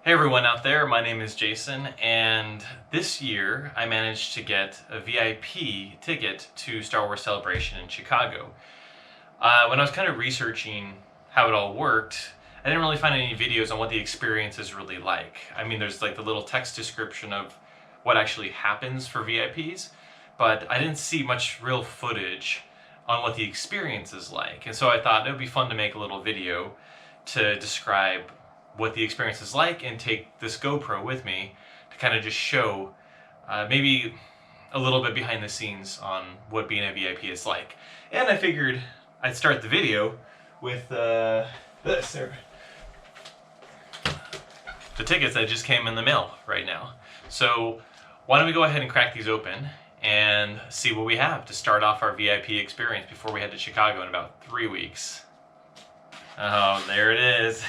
Hey everyone out there, my name is Jason, and this year I managed to get a VIP ticket to Star Wars Celebration in Chicago. When I was kind of researching how it all worked, I didn't really find any videos on what the experience is really like. I mean, there's like the little text description of what actually happens for VIPs, but I didn't see much real footage on what the experience is like. And so I thought it would be fun to make a little video to describe what the experience is like and take this GoPro with me to kind of just show maybe a little bit behind the scenes on what being a VIP is like. And I figured I'd start the video with this. The tickets that just came in the mail right now. So why don't we go ahead and crack these open and see what we have to start off our VIP experience before we head to Chicago in about 3 weeks. Oh, there it is.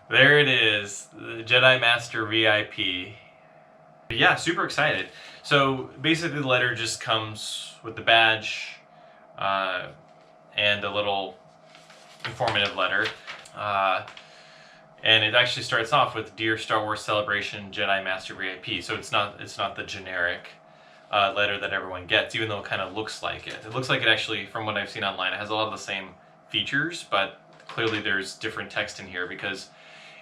There it is, the Jedi Master VIP. Yeah, super excited. So basically the letter just comes with the badge and a little informative letter. And it actually starts off with Dear Star Wars Celebration Jedi Master VIP. So it's not the generic letter that everyone gets, even though it kind of looks like it. It looks like it actually, from what I've seen online, it has a lot of the same features, but clearly there's different text in here because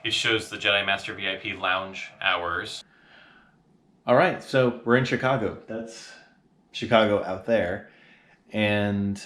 it shows the Jedi Master VIP lounge hours. All right, so we're in Chicago. That's Chicago out there. And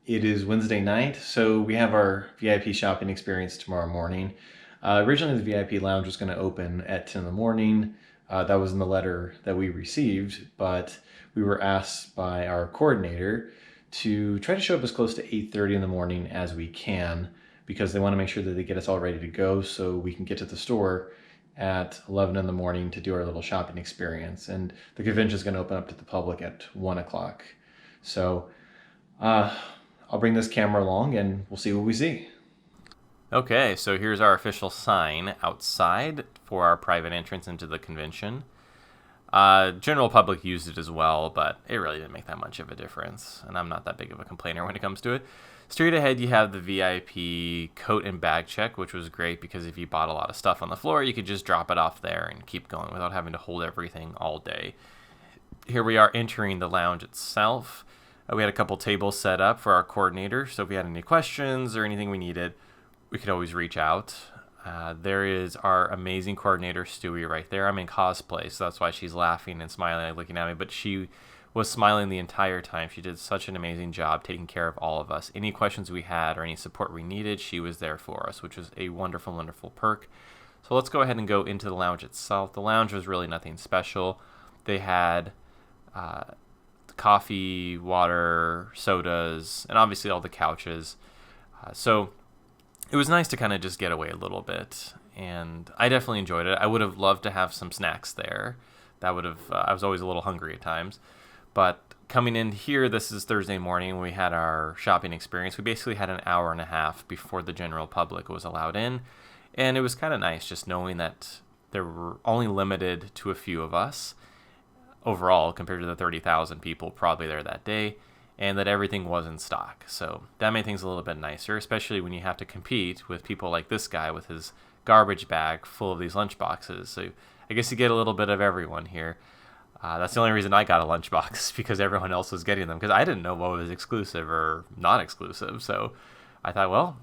it is Wednesday night, so we have our VIP shopping experience tomorrow morning. Originally, the VIP lounge was going to open at 10 in the morning. That was in the letter that we received, but we were asked by our coordinator to try to show up as close to 8:30 in the morning as we can, because they want to make sure that they get us all ready to go so we can get to the store at 11 in the morning to do our little shopping experience. And the convention is going to open up to the public at 1 o'clock. So I'll bring this camera along and we'll see what we see. Okay, so here's our official sign outside for our private entrance into the convention. General public used it as well, but it really didn't make that much of a difference, and I'm not that big of a complainer when it comes to it. Straight ahead, you have the VIP coat and bag check, which was great because if you bought a lot of stuff on the floor, you could just drop it off there and keep going without having to hold everything all day. Here we are entering the lounge itself. We had a couple tables set up for our coordinator, so if we had any questions or anything we needed, we could always reach out. There is our amazing coordinator, Stewie, right there. I'm in cosplay, so that's why she's laughing and smiling and looking at me, but she was smiling the entire time. She did such an amazing job taking care of all of us. Any questions we had or any support we needed, she was there for us, which was a wonderful, wonderful perk. So let's go ahead and go into the lounge itself. The lounge was really nothing special. They had coffee, water, sodas, and obviously all the couches. So it was nice to kind of just get away a little bit, and I definitely enjoyed it. I would have loved to have some snacks there. That would have, I was always a little hungry at times. But coming in here, this is Thursday morning when we had our shopping experience. We basically had an hour and a half before the general public was allowed in, and it was kind of nice just knowing that there were only limited to a few of us overall compared to the 30,000 people probably there that day, and that everything was in stock. So that made things a little bit nicer, especially when you have to compete with people like this guy with his garbage bag full of these lunch boxes. So I guess you get a little bit of everyone here. That's the only reason I got a lunchbox, because everyone else was getting them, because I didn't know what was exclusive or not exclusive. So I thought, well,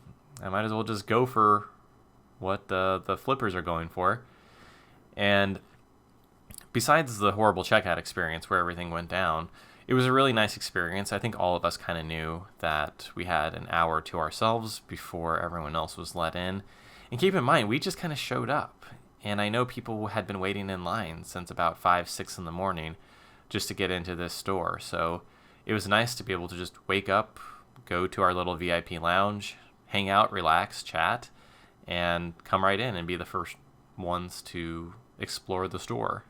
I might as well just go for what the flippers are going for. And besides the horrible checkout experience where everything went down, it was a really nice experience. I think all of us kind of knew that we had an hour to ourselves before everyone else was let in. And keep in mind, we just kind of showed up. And I know people had been waiting in line since about 5, 6 in the morning just to get into this store. So it was nice to be able to just wake up, go to our little VIP lounge, hang out, relax, chat, and come right in and be the first ones to explore the store.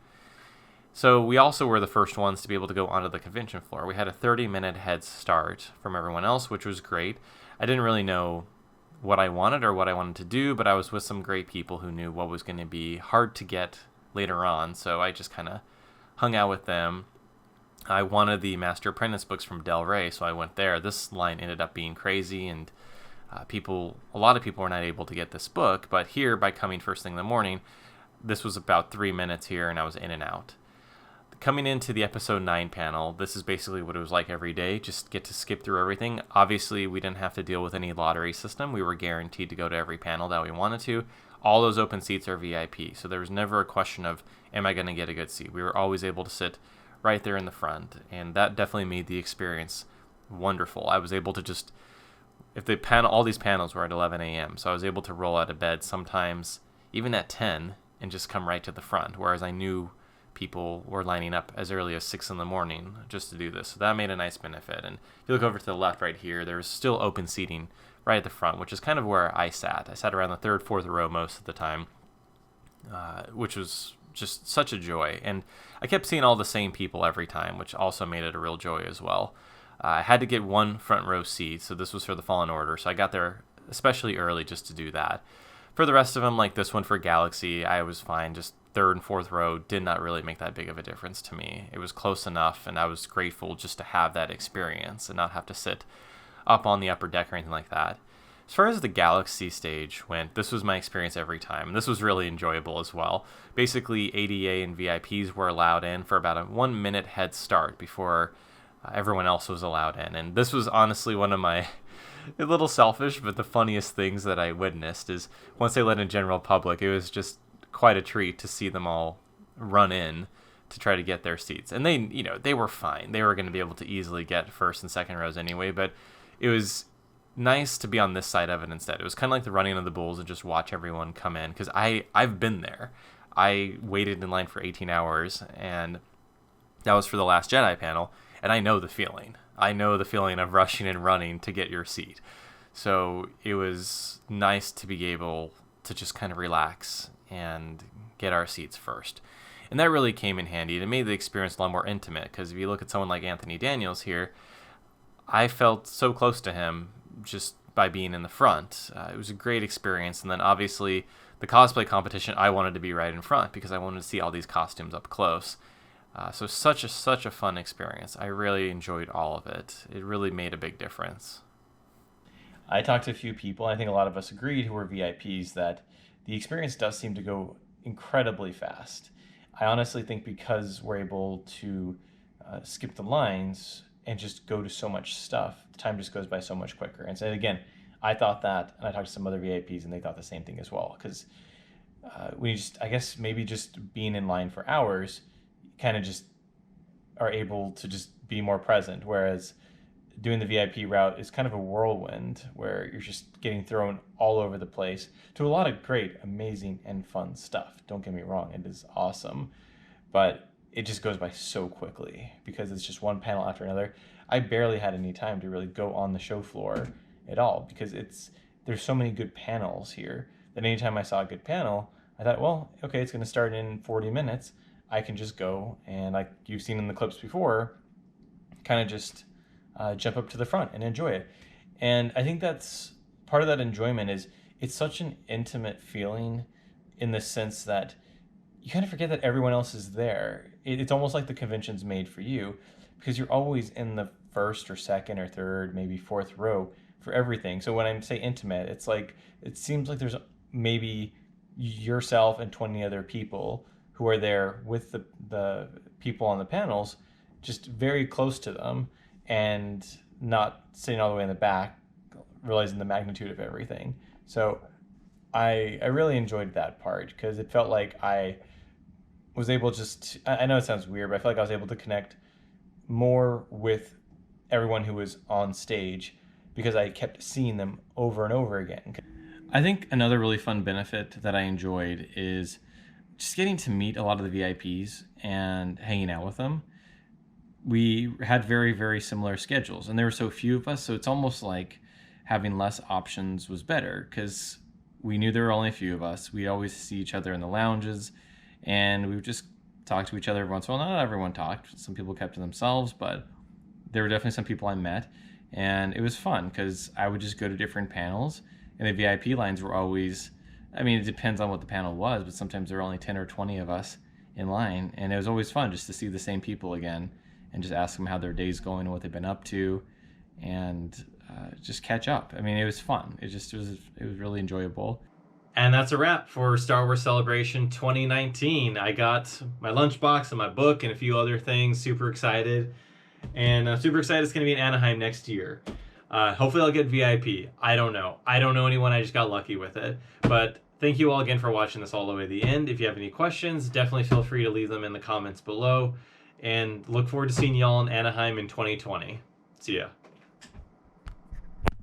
So we also were the first ones to be able to go onto the convention floor. We had a 30-minute head start from everyone else, which was great. I didn't really know what I wanted or what I wanted to do, but I was with some great people who knew what was going to be hard to get later on, so I just kind of hung out with them. I wanted the Master Apprentice books from Del Rey, so I went there. This line ended up being crazy, and A lot of people were not able to get this book, but here, by coming first thing in the morning, this was about 3 minutes here, and I was in and out. Coming into the episode 9 panel, this is basically what it was like every day. Just get to skip through everything. Obviously, we didn't have to deal with any lottery system. We were guaranteed to go to every panel that we wanted to. All those open seats are VIP, so there was never a question of, am I going to get a good seat? We were always able to sit right there in the front, and that definitely made the experience wonderful. I was able to just, all these panels were at 11 a.m., so I was able to roll out of bed sometimes even at 10 and just come right to the front, whereas I knew people were lining up as early as 6 in the morning just to do this. So that made a nice benefit. And if you look over to the left right here, there's still open seating right at the front, which is kind of where I sat. I sat around the third, fourth row most of the time, which was just such a joy. And I kept seeing all the same people every time, which also made it a real joy as well. I had to get one front row seat, so this was for the Fallen Order, so I got there especially early just to do that. For the rest of them, like this one for Galaxy, I was fine. Just third and fourth row did not really make that big of a difference to me. It was close enough, and I was grateful just to have that experience and not have to sit up on the upper deck or anything like that. As far as the Galaxy stage went, this was my experience every time. This was really enjoyable as well. Basically, ADA and VIPs were allowed in for about a 1 minute head start before everyone else was allowed in. And this was honestly one of my, a little selfish, but the funniest things that I witnessed is once they let in general public, it was just quite a treat to see them all run in to try to get their seats. And they were fine. They were going to be able to easily get first and second rows anyway, but it was nice to be on this side of it instead. It was kind of like the running of the bulls and just watch everyone come in, because I've been there. I waited in line for 18 hours, and that was for the Last Jedi panel, and I know the feeling. I know the feeling of rushing and running to get your seat. So it was nice to be able to just kind of relax and get our seats first. And that really came in handy. It made the experience a lot more intimate, because if you look at someone like Anthony Daniels here, I felt so close to him just by being in the front. It was a great experience. And then obviously the cosplay competition, I wanted to be right in front because I wanted to see all these costumes up close. So such a fun experience. I really enjoyed all of it. It really made a big difference. I talked to a few people, and I think a lot of us agreed who were VIPs, that the experience does seem to go incredibly fast. I honestly think because we're able to skip the lines and just go to so much stuff, the time just goes by so much quicker. And so again, I thought that, and I talked to some other VIPs, and they thought the same thing as well. Because I guess maybe just being in line for hours, kind of just are able to just be more present, whereas doing the VIP route is kind of a whirlwind where you're just getting thrown all over the place to a lot of great, amazing, and fun stuff. Don't get me wrong, it is awesome, but it just goes by so quickly because it's just one panel after another. I barely had any time to really go on the show floor at all because there's so many good panels here that anytime I saw a good panel, I thought, well, okay, it's going to start in 40 minutes. I can just go and, like you've seen in the clips before, kind of just jump up to the front and enjoy it. And I think that's part of that enjoyment is it's such an intimate feeling in the sense that you kind of forget that everyone else is there. It's almost like the convention's made for you because you're always in the first or second or third, maybe fourth row for everything. So when I say intimate, it's like it seems like there's maybe yourself and 20 other people who are there with the people on the panels, just very close to them and not sitting all the way in the back, realizing the magnitude of everything. So I really enjoyed that part because it felt like I was able I know it sounds weird, but I feel like I was able to connect more with everyone who was on stage because I kept seeing them over and over again. I think another really fun benefit that I enjoyed is just getting to meet a lot of the VIPs and hanging out with them. We had very, very similar schedules, and there were so few of us, so it's almost like having less options was better because we knew there were only a few of us. We'd always see each other in the lounges, and we would just talk to each other every once in a while. Not everyone talked. Some people kept to themselves, but there were definitely some people I met, and it was fun because I would just go to different panels, and the VIP lines were always, I mean, it depends on what the panel was, but sometimes there were only 10 or 20 of us in line, and it was always fun just to see the same people again and just ask them how their day's going and what they've been up to. And just catch up. I mean, it was fun. It was really enjoyable. And that's a wrap for Star Wars Celebration 2019. I got my lunchbox and my book and a few other things. Super excited. And I'm super excited it's going to be in Anaheim next year. Hopefully I'll get VIP. I don't know. I don't know anyone. I just got lucky with it. But thank you all again for watching this all the way to the end. If you have any questions, definitely feel free to leave them in the comments below. And look forward to seeing y'all in Anaheim in 2020. See ya.